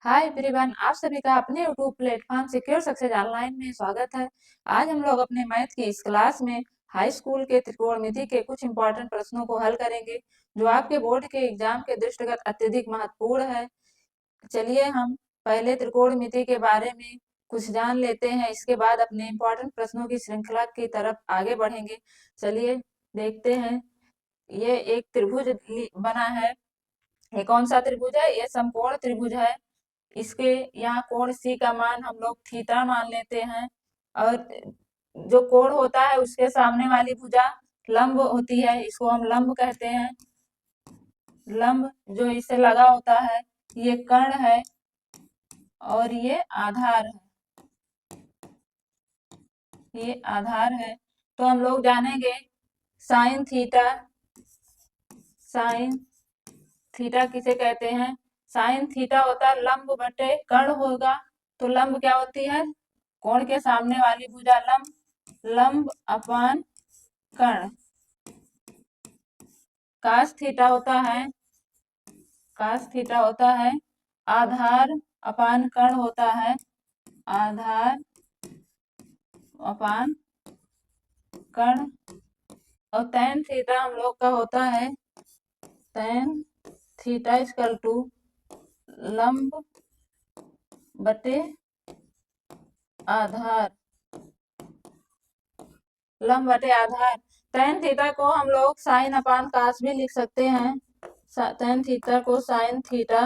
Hi everyone, आप सभी का अपने YouTube platform secure success online में स्वागत है। आज हम लोग अपने मैथ की इस क्लास में हाई स्कूल के त्रिकोणमिति के कुछ इंपॉर्टेंट प्रश्नों को हल करेंगे, जो आपके बोर्ड के एग्जाम के दृष्टिगत अत्यधिक महत्वपूर्ण है। चलिए हम पहले त्रिकोणमिति के बारे में कुछ जान लेते हैं, इसके बाद अपने इंपॉर्टेंट प्रश्नों की श्रृंखला की तरफ आगे बढ़ेंगे। चलिए देखते हैं। ये एक त्रिभुज बना है। ये कौन सा त्रिभुज है? ये समकोण त्रिभुज है। इसके यहाँ कोण सी का मान हम लोग थीटा मान लेते हैं, और जो कोण होता है उसके सामने वाली भुजा लंब होती है, इसको हम लंब कहते हैं। लंब जो इसे लगा होता है ये कर्ण है, और ये आधार है। ये आधार है। तो हम लोग जानेंगे साइन थीटा। साइन थीटा किसे कहते हैं? साइन थीटा होता है लंब बटे कर्ण होगा। तो लंब क्या होती है? कोण के सामने वाली भुजा लंब, लंब अपान कर्ण। कास थीटा होता है, कास थीटा होता है आधार अपान कर्ण होता है, आधार अपान कर्ण। और tan थीटा हम लोग का होता है tan थीटा इक्वल टू लंब बटे आधार, लंब बटे आधार। tan थीटा को हम लोग साइन अपान कास भी लिख सकते हैं। tan थीटा को sine theta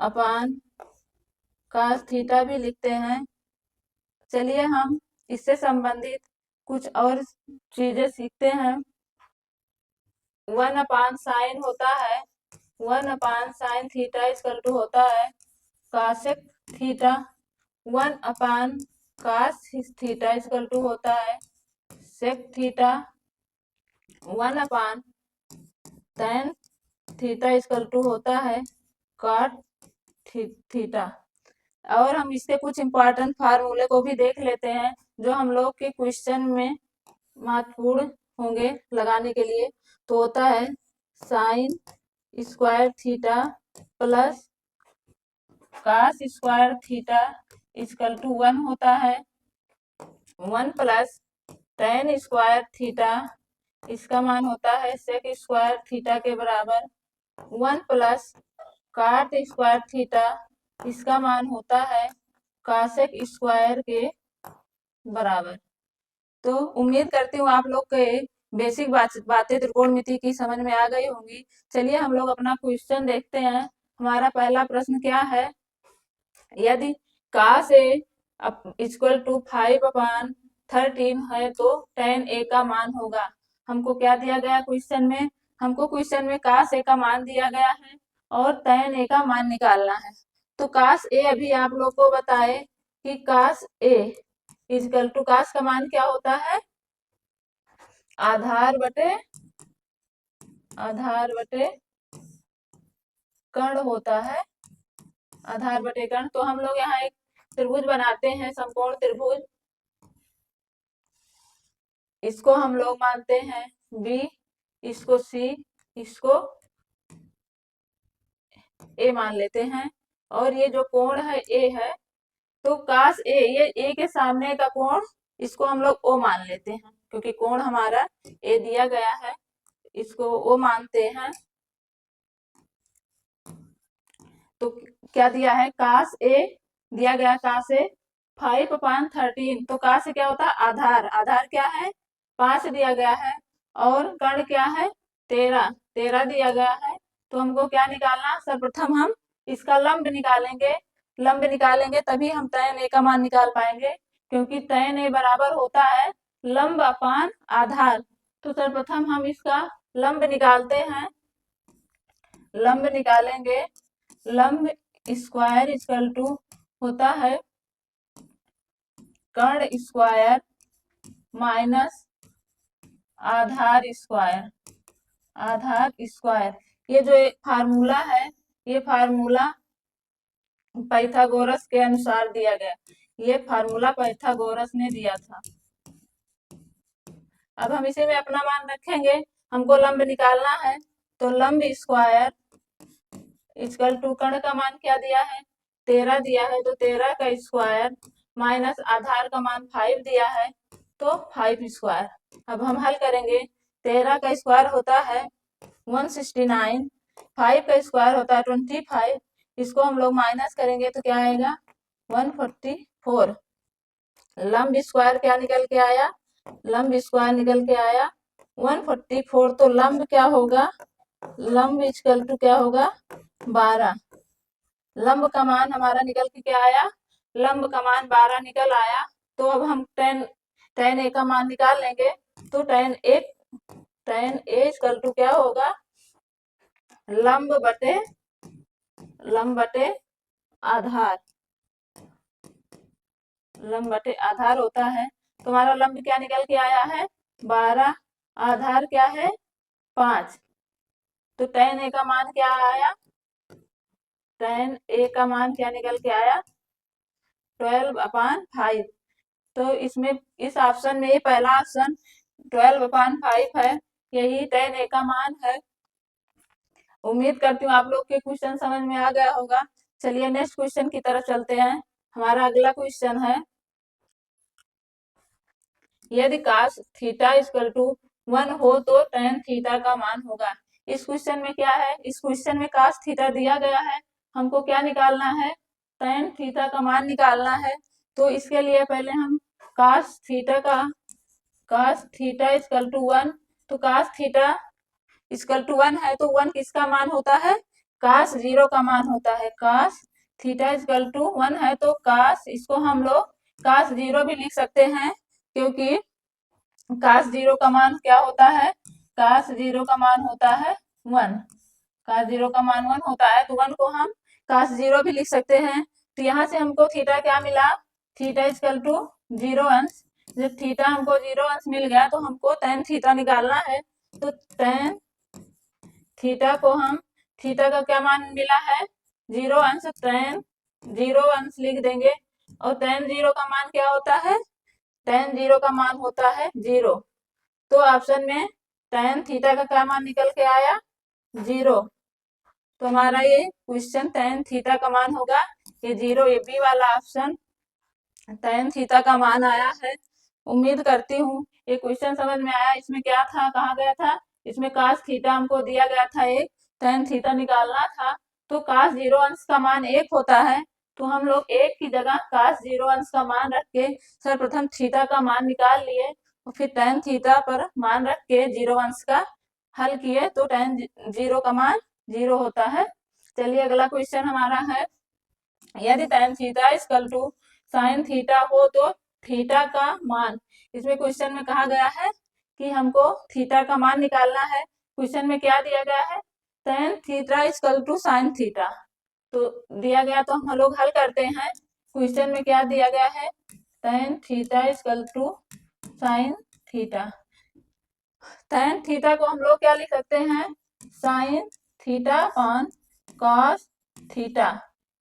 upon cos theta भी लिखते हैं। चलिए हम इससे संबंधित कुछ और चीजें सीखते हैं। 1 अपान साइन होता है, 1 upon sine theta equal to होता है cosec theta. 1 upon cos theta equal to होता है sec theta. 1 upon tan theta equal to होता है कॉट थीटा। और हम इसके कुछ इंपॉर्टेंट फार्मूले को भी देख लेते हैं, जो हम लोग के क्वेश्चन में महत्वपूर्ण होंगे लगाने के लिए। तो होता है sine square theta plus cos square theta equal to 1 होता है। 1 प्लस tan स्क्वायर थीटा, इसका मान होता है सेक स्क्वायर थीटा के बराबर। 1 प्लस काट स्क्वायर थीटा, इसका मान होता है कासेक स्क्वायर के बराबर। तो उम्मीद करती हूँ आप लोग के बेसिक बातें त्रिकोणमिति की समझ में आ गई होंगी। चलिए हम लोग अपना क्वेश्चन देखते हैं। हमारा पहला प्रश्न क्या है? यदि कास ए इक्वल टू 5/13 है तो tan a का मान होगा। हमको क्या दिया गया क्वेश्चन में? हमको क्वेश्चन में कास ए का मान दिया गया है और tan a का मान निकालना है। तो कास ए अभी आप लोग को बताए कि कास ए इक्वल टू कास का मान क्या होता है? आधार बटे कर्ण होता है, आधार बटे कर्ण। तो हम लोग यहाँ एक त्रिभुज बनाते हैं, समकोण त्रिभुज। इसको हम लोग मानते हैं बी, इसको सी, इसको ए मान लेते हैं। और ये जो कोण है ए है, तो कास ए, ये ए के सामने का कोण, इसको हम लोग ओ मान लेते हैं, क्योंकि कोण हमारा ए दिया गया है, इसको ओ मानते हैं। तो क्या दिया है? कास ए दिया गया, कास ए 5/13। तो कास क्या होता है? आधार। आधार क्या है? 5 दिया गया है। और कर्ण क्या है? 13, 13 दिया गया है। तो हमको क्या निकालना? सर्वप्रथम हम इसका लंब निकालेंगे। लंब निकालेंगे तभी हम tan a का मान निकाल पाएंगे, क्योंकि tan a बराबर होता है लंब अपान आधार। तो सर्वप्रथम हम इसका लंब निकालते हैं। लंब निकालेंगे, लंब स्क्वायर इक्वल टू होता है कर्ण स्क्वायर माइनस आधार स्क्वायर, आधार स्क्वायर। ये जो फार्मूला है, ये फार्मूला पाइथागोरस के अनुसार दिया गया। ये फार्मूला पाइथागोरस ने दिया था। अब हम इसी में अपना मान रखेंगे। हमको लंब निकालना है, तो लंब स्क्वायर इक्वल टू कर्ण का मान क्या दिया है 13 दिया है, तो 13 का स्क्वायर माइनस आधार का मान 5 दिया है तो 5 स्क्वायर। अब हम हल करेंगे, 13 का स्क्वायर होता है 169, 5 का स्क्वायर होता है 25, इसको हम लोग माइनस करेंगे तो क्या आएगा 144। लंब स्क्वायर क्या निकल के आया, लंब स्क्वायर निकल के आया 144, तो लंब क्या होगा, लंब इक्वल टू क्या होगा 12। लंब का मान हमारा निकल के क्या आया, लंब का मान 12 निकल आया। तो अब हम tan a का मान निकाल लेंगे, तो tan a इक्वल टू क्या होगा, लंब बटे आधार, लंब बटे आधार होता है। तो हमारा लंब क्या निकल के आया है 12, आधार क्या है 5, तो tan a का मान क्या आया, tan a का मान क्या निकल के आया 12/5। तो इसमें इस ऑप्शन में ये पहला ऑप्शन 12/5 है, यही tan a का मान है। उम्मीद करती हूँ आप लोग के क्वेश्चन समझ में आ गया होगा। चलिए नेक्स्ट क्वेश्चन की तरफ चलते हैं। हमारा अगला क्वेश्चन है, यदि cos थीटा इक्वल टू 1 हो तो tan थीटा का मान होगा। इस क्वेश्चन में क्या है, इस क्वेश्चन में cos थीटा दिया गया है, हमको क्या निकालना है tan थीटा का मान निकालना है। तो इसके लिए पहले हम cos थीटा इक्वल टू 1, तो cos थीटा इक्वल टू 1 है, तो 1 किसका मान होता है cos 0 का मान होता है। cos थीटा इक्वल टू 1 है, तो cos इसको हम लोग cos 0 भी लिख सकते हैं, क्योंकि cos 0 का मान क्या होता है, cos 0 का मान होता है 1, cos 0 का मान 1 होता है, तो 1 को हम cos 0 भी लिख सकते हैं। तो यहाँ से हमको थीटा क्या मिला, थीटा इक्वल टू 0 अंश। जब थीटा हमको 0 अंश मिल गया तो हमको tan थीटा निकालना है। तो tan थीटा को हम, थीटा का क्या मान मिला है 0 अंश, tan 0 अंश लिख देंगे। और tan 0 का मान क्या होता है, tan 0 का मान होता है 0। तो ऑप्शन में tan थीटा का क्या मान निकल के आया 0। तो हमारा ये क्वेश्चन tan थीटा का मान होगा ये 0, ये बी वाला ऑप्शन tan थीटा का मान आया है। उम्मीद करती हूँ ये क्वेश्चन समझ में आया। इसमें क्या था, कहा गया था, इसमें cos थीटा हमको दिया गया था एक, tan थीटा निकालना था। तो cos 0 अंश का मान 1 होता है, तो हम लोग 1 की जगह cos 0 अंश का मान रख के सर्वप्रथम थीटा का मान निकाल लिए, और फिर tan थीटा पर मान रख के 0 अंश का हल किए, तो tan 0 का मान 0 होता है। चलिए अगला क्वेश्चन हमारा है, यदि tan theta equal to sin theta हो तो थीटा का मान। इसमें क्वेश्चन में कहा गया है कि हमको थीटा का मान निकालना है। क्वेश्चन में क्या दिया गया है, tan theta equal to sin theta, तो दिया गया तो हम लोग हल करते हैं। क्वेश्चन में क्या दिया गया है, tan theta equal to sin theta. tan theta को हम लोग क्या लिख सकते हैं, sin theta upon cos theta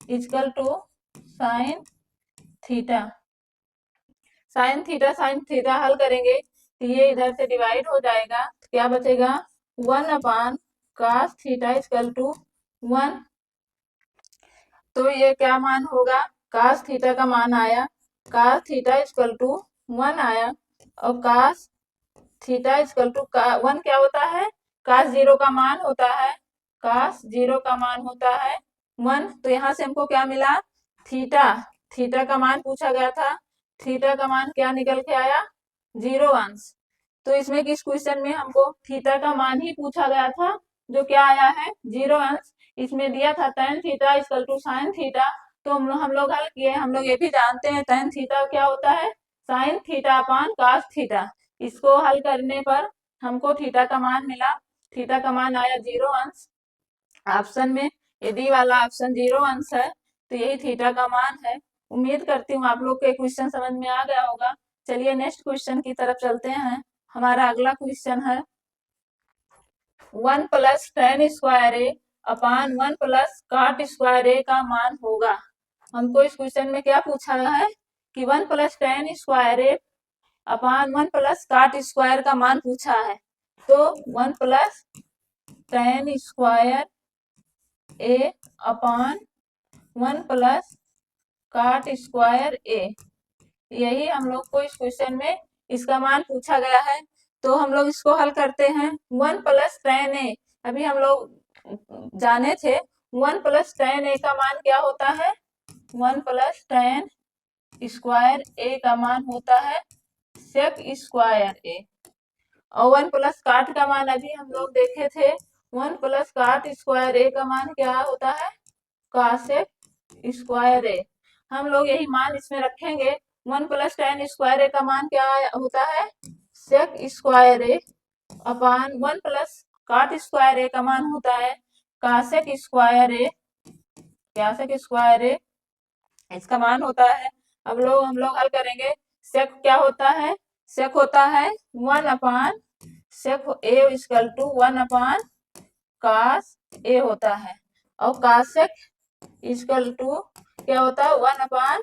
equal to sin theta. sin theta हल करेंगे तो ये इधर से डिवाइड हो जाएगा, तो क्या बचेगा 1/cos थीटा इक्वल टू 1। तो ये क्या मान होगा, cos थीटा का मान आया, cos थीटा इक्वल टू 1 आया, और cos थीटा इक्वल टू 1 क्या होता है, cos 0 का मान होता है, cos 0 का मान होता है 1। तो यहाँ से हमको क्या मिला, थीटा का मान पूछा गया था, थीटा का मान क्या निकल के आया 0 अंश। तो इसमें किस क्वेश्चन में हमको थीटा का मान ही पूछा गया था, जो क्या आया है 0 अंश। इसमें दिया था tan theta equal to sin theta, तो हम लोग हल किए। हम लोग ये भी जानते हैं tan थीटा क्या होता है sin theta upon cos theta. इसको हल करने पर हमको थीटा का मान मिला, थीटा का मान आया 0 अंश। ऑप्शन में ये डी वाला ऑप्शन 0 अंश है, तो यही थीटा का मान है। उम्मीद करती हूँ आप लोग को क्वेश्चन समझ में आ गया होगा। चलिए नेक्स्ट क्वेश्चन की तरफ चलते हैं। हमारा अगला क्वेश्चन है, 1 प्लस tan स्क्वायर ए अपॉन 1 प्लस cot स्क्वायर ए का मान होगा। हमको इस क्वेश्चन में क्या पूछा है कि 1 प्लस tan स्क्वायर ए अपॉन 1 प्लस cot स्क्वायर का मान पूछा है। तो 1 प्लस tan स्क्वायर ए अपान 1 प्लस काट स्क्वायर ए। यही हम लोग को इस क्वेश्चन में इसका मान पूछा गया है। तो हम लोग इसको हल करते हैं। 1 प्लस tan ए, अभी हम लोग जाने थे 1 प्लस tan ए का मान क्या होता है, 1 प्लस tan स्क्वायर ए का मान होता है सेक स्क्वायर ए। और 1 प्लस काट का मान अभी हम लोग देखे थे, 1 प्लस काट स्क्वायर ए का मान क्या होता है, कासेक स्क्वायर ए। हम लोग यही मान इसमें रखेंगे। 1 प्लस tan स्क्वायर ए का मान क्या होता है, सेक स्क्वायर ए अपान 1 प्लस काट स्क्वायर ए का मान होता है कासेक स्क्वायर ए, कासेक स्क्वायर ए इसका मान होता है। अब हम लोग हल करेंगे। सेक क्या होता है, सेक होता है 1 अपान सेक ए इक्वल टू 1 अपान कास ए होता है। और कासेक इक्वल टू क्या होता है, 1 अपान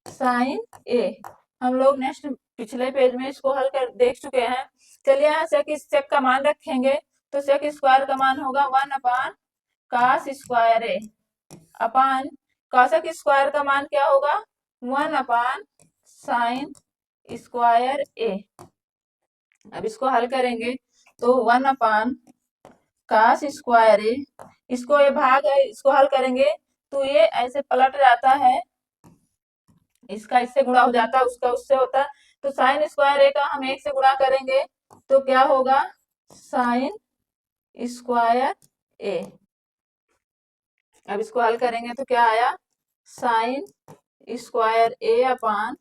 साइन ए। हम लोग नेक्स्ट पिछले पेज में इसको हल कर देख चुके हैं। चलिए यहाँ सेक का मान रखेंगे। तो सेक स्क्वायर का मान होगा 1 अपान कास स्क्वायर ए अपान कासेक स्क्वायर का मान क्या होगा, 1 अपान साइन स्क्वायर ए। अब इसको हल करेंगे तो 1 अपान कास स्क्वायर ए, इसको ये भाग है, इसको हल करेंगे तो ये ऐसे पलट जाता है, इसका इससे गुणा हो जाता है, उसका उससे होता है। तो साइन स्क्वायर ए का हम 1 से गुणा करेंगे तो क्या होगा, साइन स्क्वायर ए। अब इसको हल करेंगे तो क्या आया, साइन स्क्वायर ए अपान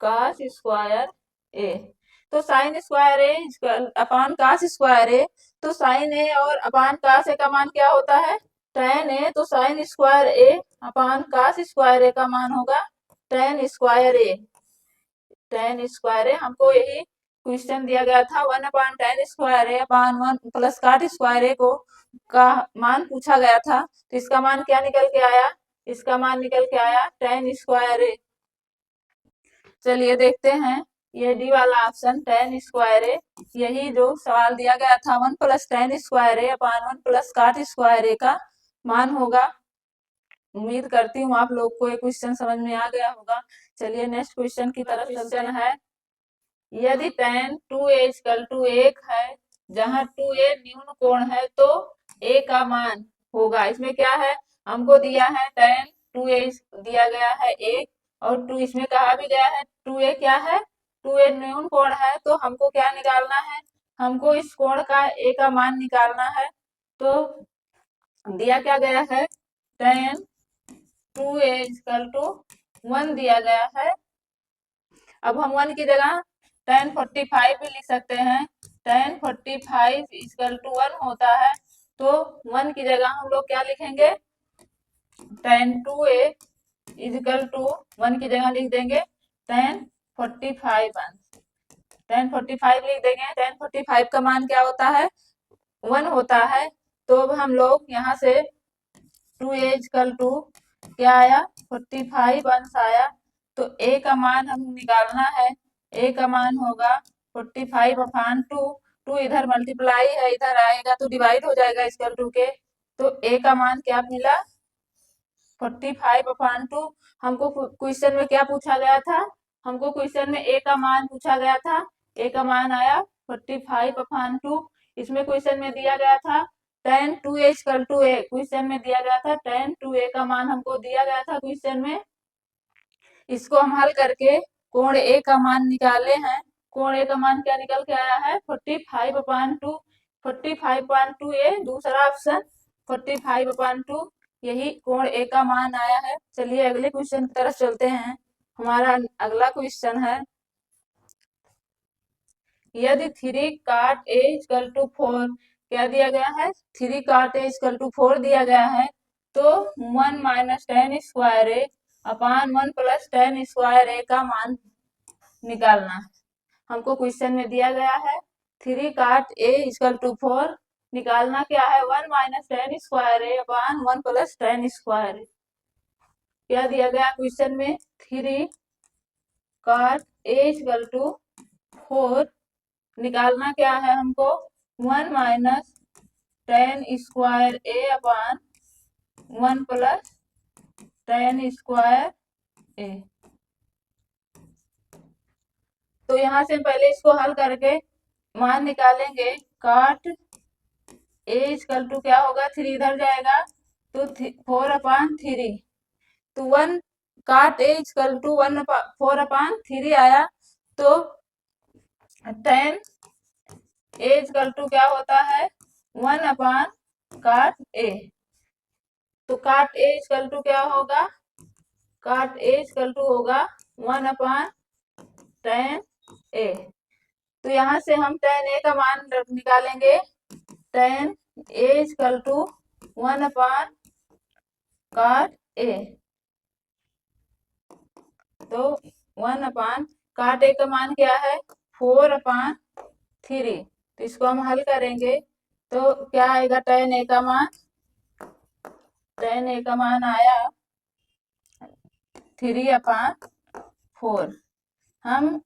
कास स्क्वायर ए। तो साइन स्क्वायर ए अपान कास स्क्वायर ए, तो साइन ए और अपान कास ए का मान क्या होता है, tan ए। तो साइन स्क्वायर ए अपान कास स्क्वायर ए का मान होगा tan स्क्वायर ए। tan स्क्वायर ए हमको यही क्वेश्चन दिया गया था, 1 अपान tan स्क्वायर ए अपान 1 प्लस काट स्क्वायर ए को का मान पूछा गया था। तो इसका मान क्या निकल के आया, इसका मान निकल के आया tan स्क्वायर ए। चलिए देखते हैं ये डी वाला ऑप्शन tan स्क्वायर ए, यही जो सवाल दिया गया था 1 प्लस tan स्क्वायर ए अपान 1 प्लस काट स्क्वायर ए का मान होगा। उम्मीद करती हूँ आप लोग को ये क्वेश्चन समझ में आ गया होगा। चलिए नेक्स्ट क्वेश्चन की तरफ चलते हैं। यदि tan 2a इक्वल टू 1 है, जहाँ 2a न्यून कोण है तो a का मान होगा। इसमें क्या है, हमको दिया है tan 2a दिया गया है 1 और 2 इसमें कहा भी गया है 2a क्या है, 2a न्यून कोण है। तो हमको क्या निकालना है, हमको इस कोण का a का मान निकालना है। तो दिया क्या गया है, tan 2a इक्वल टू 1 दिया गया है। अब हम 1 की जगह tan 45 भी लिख सकते हैं। tan 45 इक्वल टू 1 होता है। तो 1 की जगह हम लोग क्या लिखेंगे, tan 2a इक्वल टू 1 की जगह लिख देंगे tan 45 tan 45 लिख देंगे। tan 45 का मान क्या होता है, 1 होता है। तो अब हम लोग यहाँ से 2a इक्वल टू क्या आया, 45 अंश आया। तो a का मान हम निकालना है, a का मान होगा 45 अपान 2। 2 इधर मल्टीप्लाई है, इधर आएगा तो डिवाइड हो जाएगा इक्वल टू के। तो a का मान क्या मिला, 45 अपान 2। हमको क्वेश्चन में क्या पूछा गया था, हमको क्वेश्चन में a का मान पूछा गया था, a का मान आया 45 अपान 2। इसमें क्वेश्चन में दिया गया था tan 2a equal to a, question में दिया गया था tan 2a का मान हमको दिया गया था क्वेश्चन में। इसको हम हल करके कोण a का मान निकाले हैं। कोण a का मान क्या निकल के आया है, 45 अपान 2। 45 अपान 2 a दूसरा ऑप्शन 45 अपान 2, यही कोण a का मान आया है। चलिए अगले क्वेश्चन की तरफ चलते हैं। हमारा अगला क्वेश्चन है, यदि 3 काट a इक्वल टू 4, क्या दिया गया है, 3 काट a इक्वल टू 4 दिया गया है। तो 1 माइनस tan स्क्वायर ए अपान 1 प्लस tan स्क्वायर ए का मान निकालना है। हमको क्वेश्चन में दिया गया है 3 काट a इक्वल टू 4, निकालना क्या है, 1 माइनस tan स्क्वायर ए अपान 1 प्लस tan स्क्वायर ए। क्या दिया गया क्वेश्चन में, 3 काट a इक्वल टू 4, निकालना क्या है हमको, 1 माइनस tan स्क्वायर ए अपान 1 प्लस tan स्क्वायर ए। तो यहाँ से पहले इसको हल करके मान निकालेंगे। काट ए इक्वल टू क्या होगा, 3 इधर जाएगा तो 4/3। तो 1 काट ए इक्वल टू 4/3 आया। तो tan ए इक्वल टू क्या होता है, 1/काट ए। तो काट ए इक्वल टू क्या होगा, काट ए इक्वल टू होगा 1/tan ए। तो यहाँ से हम tan ए का मान निकालेंगे। tan ए इक्वल टू 1/काट ए। तो 1/काट ए का मान क्या है, 4/3। तो इसको हम हल करेंगे तो क्या आएगा, tan ए का मान, tan ए का मान आया 3/4। हम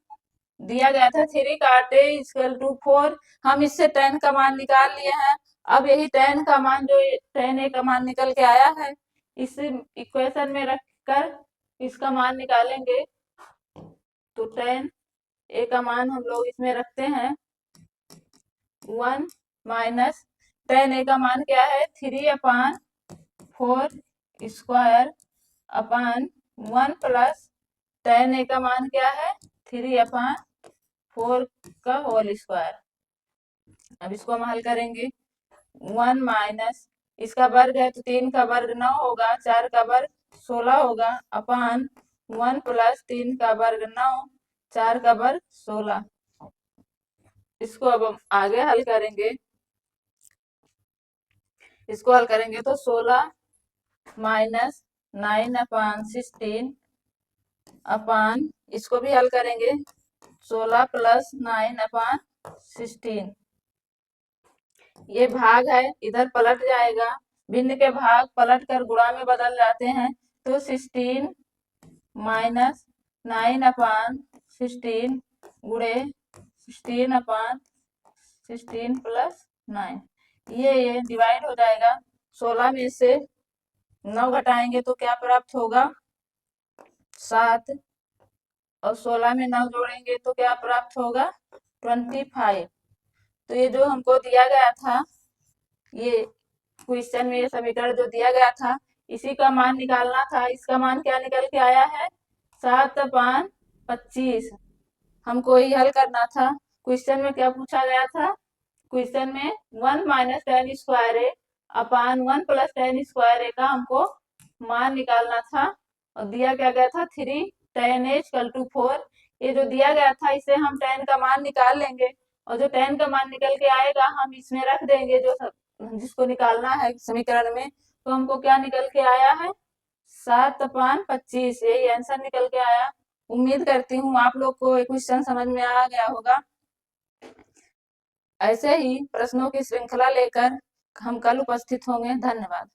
दिया गया था 3 काट ए इक्वल टू 4। हम इससे tan का मान निकाल लिए हैं। अब यही tan का मान, जो tan ए का मान निकल के आया है, इस इक्वेशन में रखकर इसका मान निकालेंगे। तो tan ए का मान हम लोग इसमें रखते हैं 1 माइनस tan ए का मान क्या है, 3/4 स्क्वायर अपान 1 प्लस tan ए का मान क्या है, 3/4 का होल स्क्वायर। अब इसको हम हल करेंगे। 1 माइनस इसका वर्ग है तो 3 का वर्ग 9 होगा, 4 का वर्ग 16 होगा, अपान 1 प्लस 3 का वर्ग 9, 4 का वर्ग 16। इसको अब हम आगे हल करेंगे। इसको हल करेंगे तो 16 माइनस 9/16 अपान, इसको भी हल करेंगे, 16 प्लस 9/16। ये भाग है, इधर पलट जाएगा। भिन्न के भाग पलट कर गुणा में बदल जाते हैं। तो 16 माइनस 9/16 गुणे 16/16 प्लस 9। ये डिवाइड हो जाएगा। 16 में से 9 घटाएंगे तो क्या प्राप्त होगा, 7। और 16 में 9 जोड़ेंगे तो क्या प्राप्त होगा, 25। तो ये जो हमको दिया गया था, ये क्वेश्चन में ये समीकरण जो दिया गया था, इसी का मान निकालना था। इसका मान क्या निकल के आया है, 7/25। हमको ये हल करना था। क्वेश्चन में क्या पूछा गया था, क्वेश्चन में 1 माइनस tan स्क्वायर ए अपान 1 प्लस tan स्क्वायर ए का हमको मान निकालना था। और दिया क्या गया था, 3 tan ए इक्वल टू 4। ये जो दिया गया था, इसे हम tan का मान निकाल लेंगे और जो tan का मान निकल के आएगा हम इसमें रख देंगे, जो जिसको निकालना है समीकरण में। तो हमको क्या निकल के आया है, 7/25। यही आंसर निकल के आया। उम्मीद करती हूँ आप लोग को क्वेश्चन समझ में आ गया होगा। ऐसे ही प्रश्नों की श्रृंखला लेकर हम कल उपस्थित होंगे। धन्यवाद।